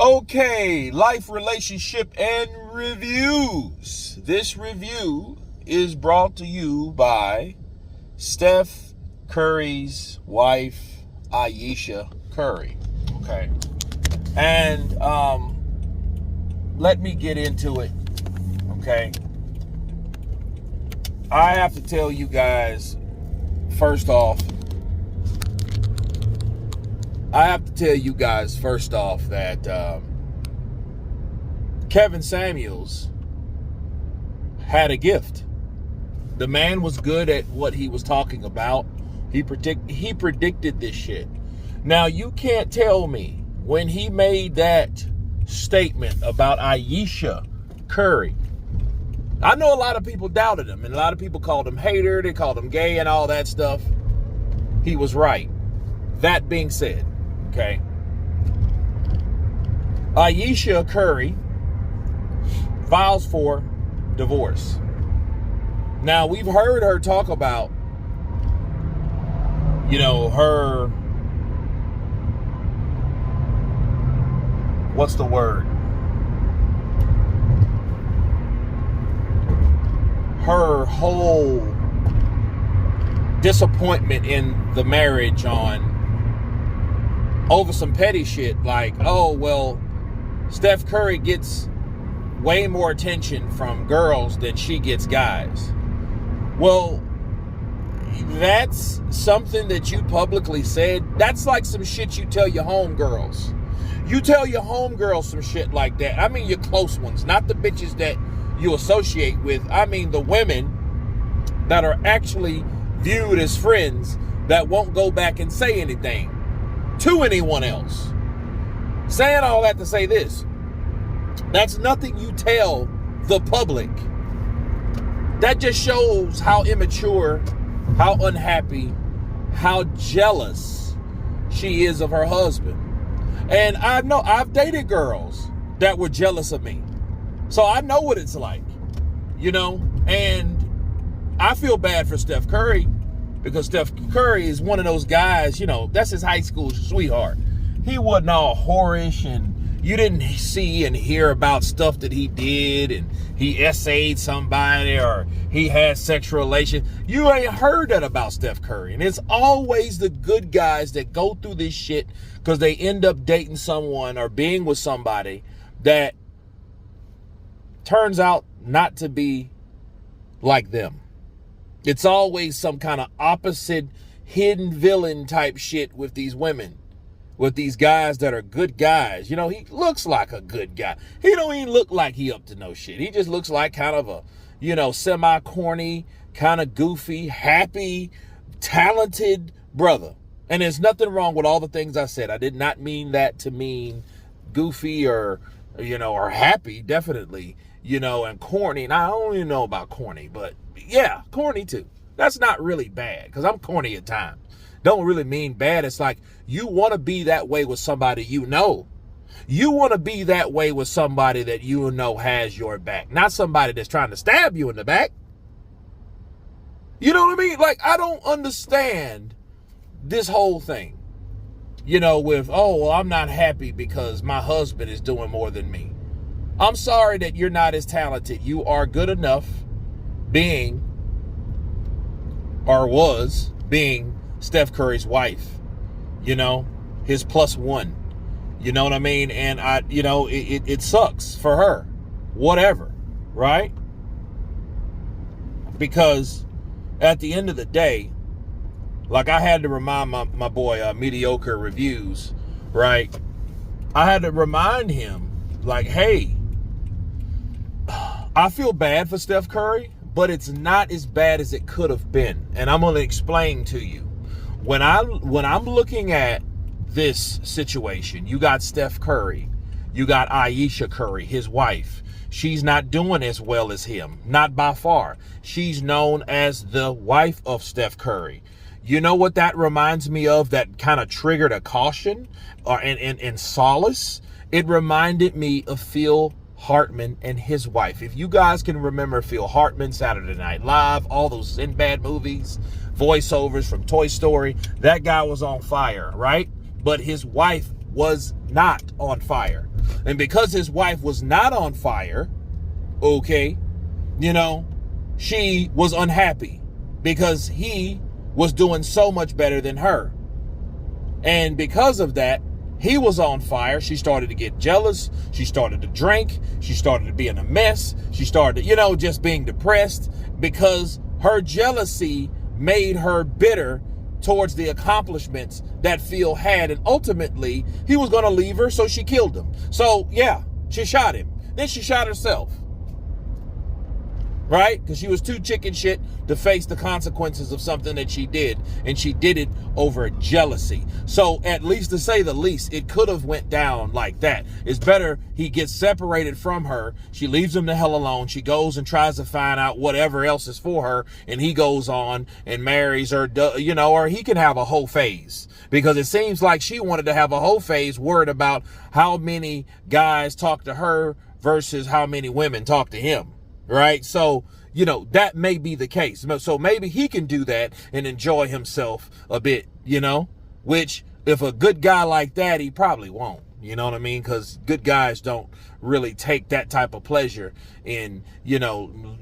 Okay, life, relationship, and reviews. This review is brought to you by Steph Curry's wife, Ayesha Curry. Okay. And let me get into it. Okay. I have to tell you guys, first off, that Kevin Samuels had a gift. The man was good at what he was talking about. He predicted this shit. Now, you can't tell me when he made that statement about Ayesha Curry. I know a lot of people doubted him, and a lot of people called him hater. They called him gay and all that stuff. He was right. That being said, okay, Ayesha Curry files for divorce. Now, we've heard her talk about, her, what's the word? Her whole disappointment in the marriage over some petty shit like, oh, well, Steph Curry gets way more attention from girls than she gets guys. Well, that's something that you publicly said. That's like some shit you tell your homegirls. You tell your homegirls some shit like that. I mean your close ones, not the bitches that you associate with. I mean the women that are actually viewed as friends that won't go back and say anything to anyone else. Saying all that to say this, that's nothing you tell the public. That just shows how immature, how unhappy, how jealous she is of her husband. And I know I've dated girls that were jealous of me. So I know what it's like, and I feel bad for Steph Curry because Steph Curry is one of those guys, that's his high school sweetheart. He wasn't all whorish, and you didn't see and hear about stuff that he did, and he essayed somebody or he had sexual relations. You ain't heard that about Steph Curry. And it's always the good guys that go through this shit because they end up dating someone or being with somebody that turns out not to be like them. It's always some kind of opposite hidden villain type shit with these women, with these guys that are good guys. He looks like a good guy. He don't even look like he up to no shit. He just looks like kind of a, semi-corny, kind of goofy, happy, talented brother. And there's nothing wrong with all the things I said. I did not mean that to mean goofy or happy, definitely, and corny. And I don't even know about corny, but yeah, corny too. That's not really bad because I'm corny at times. Don't really mean bad. It's like you want to be that way with somebody you know. You want to be that way with somebody that you know has your back, not somebody that's trying to stab you in the back. You know what I mean? Like, I don't understand this whole thing, with, oh, well, I'm not happy because my husband is doing more than me. I'm sorry that you're not as talented. You are good enough being, or was being, Steph Curry's wife, his plus one, you know what I mean? And it sucks for her, whatever, right? Because at the end of the day, like I had to remind my boy, Mediocre Reviews, right? I had to remind him, like, hey, I feel bad for Steph Curry, but it's not as bad as it could have been. And I'm going to explain to you. When I'm looking at this situation, you got Steph Curry, you got Ayesha Curry, his wife. She's not doing as well as him, not by far. She's known as the wife of Steph Curry. You know what that reminds me of that kind of triggered a caution and solace? It reminded me of Phil Hartman and his wife. If you guys can remember Phil Hartman, Saturday Night Live, all those Sinbad movies, voiceovers from Toy Story, that guy was on fire, right? But his wife was not on fire. And because his wife was not on fire, okay, she was unhappy because he was doing so much better than her. And because of that, he was on fire. She started to get jealous. She started to drink. She started to be in a mess. She started, just being depressed because her jealousy made her bitter towards the accomplishments that Phil had. And ultimately, he was going to leave her, so she killed him. So, yeah, she shot him. Then she shot herself. Right? Because she was too chicken shit to face the consequences of something that she did. And she did it over jealousy. So at least, to say the least, it could have went down like that. It's better he gets separated from her. She leaves him the hell alone. She goes and tries to find out whatever else is for her. And he goes on and marries her, or he can have a whole phase. Because it seems like she wanted to have a whole phase worried about how many guys talk to her versus how many women talk to him. Right? So, that may be the case. So maybe he can do that and enjoy himself a bit, which if a good guy like that, he probably won't. You know what I mean? Because good guys don't really take that type of pleasure in,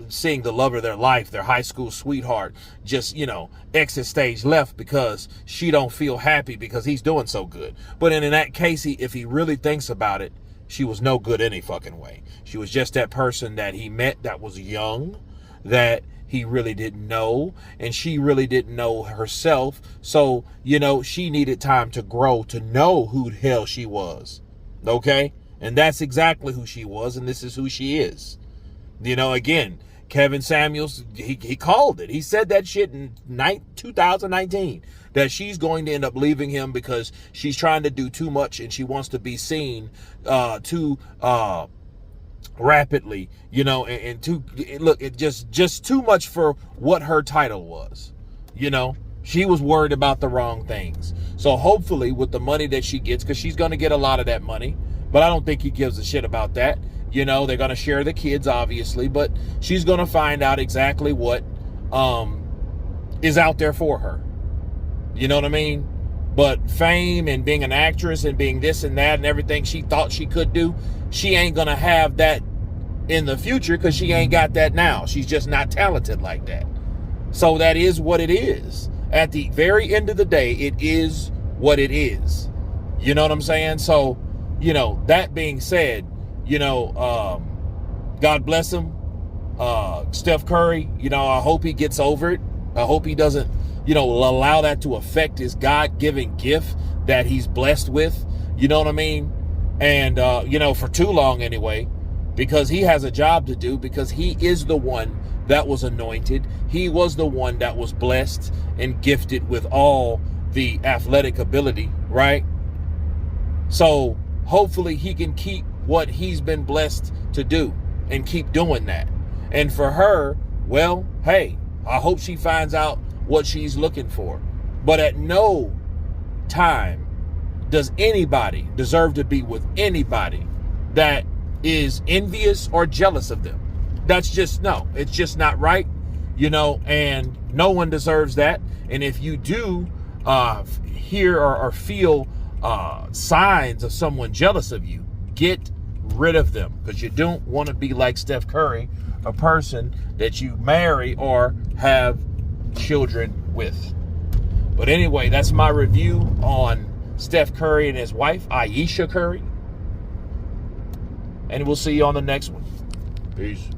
seeing the love of their life, their high school sweetheart, just, exit stage left because she don't feel happy because he's doing so good. But in that case, if he really thinks about it, she was no good any fucking way. She was just that person that he met that was young, that he really didn't know, and she really didn't know herself. So, she needed time to grow to know who the hell she was. Okay? And that's exactly who she was, and this is who she is. Again, Kevin Samuels, he called it. He said that shit in 2019, that she's going to end up leaving him because she's trying to do too much and she wants to be seen too rapidly, and too, look, it just too much for what her title was. She was worried about the wrong things. So hopefully with the money that she gets, because she's going to get a lot of that money, but I don't think he gives a shit about that. They're going to share the kids, obviously, but she's going to find out exactly what is out there for her. You know what I mean? But fame and being an actress and being this and that and everything she thought she could do, she ain't going to have that in the future because she ain't got that now. She's just not talented like that. So that is what it is. At the very end of the day, it is what it is. You know what I'm saying? So, that being said, God bless him. Steph Curry, I hope he gets over it. I hope he doesn't, allow that to affect his God-given gift that he's blessed with. You know what I mean? And, for too long anyway, because he has a job to do, because he is the one that was anointed. He was the one that was blessed and gifted with all the athletic ability, right? So hopefully he can keep what he's been blessed to do and keep doing that. And for her, well, hey, I hope she finds out what she's looking for. But at no time does anybody deserve to be with anybody that is envious or jealous of them. That's just, no, it's just not right, and no one deserves that. And if you do hear or feel signs of someone jealous of you, get rid of them, because you don't want to be like Steph Curry, a person that you marry or have children with. But anyway, that's my review on Steph Curry and his wife, Ayesha Curry. And we'll see you on the next one. Peace.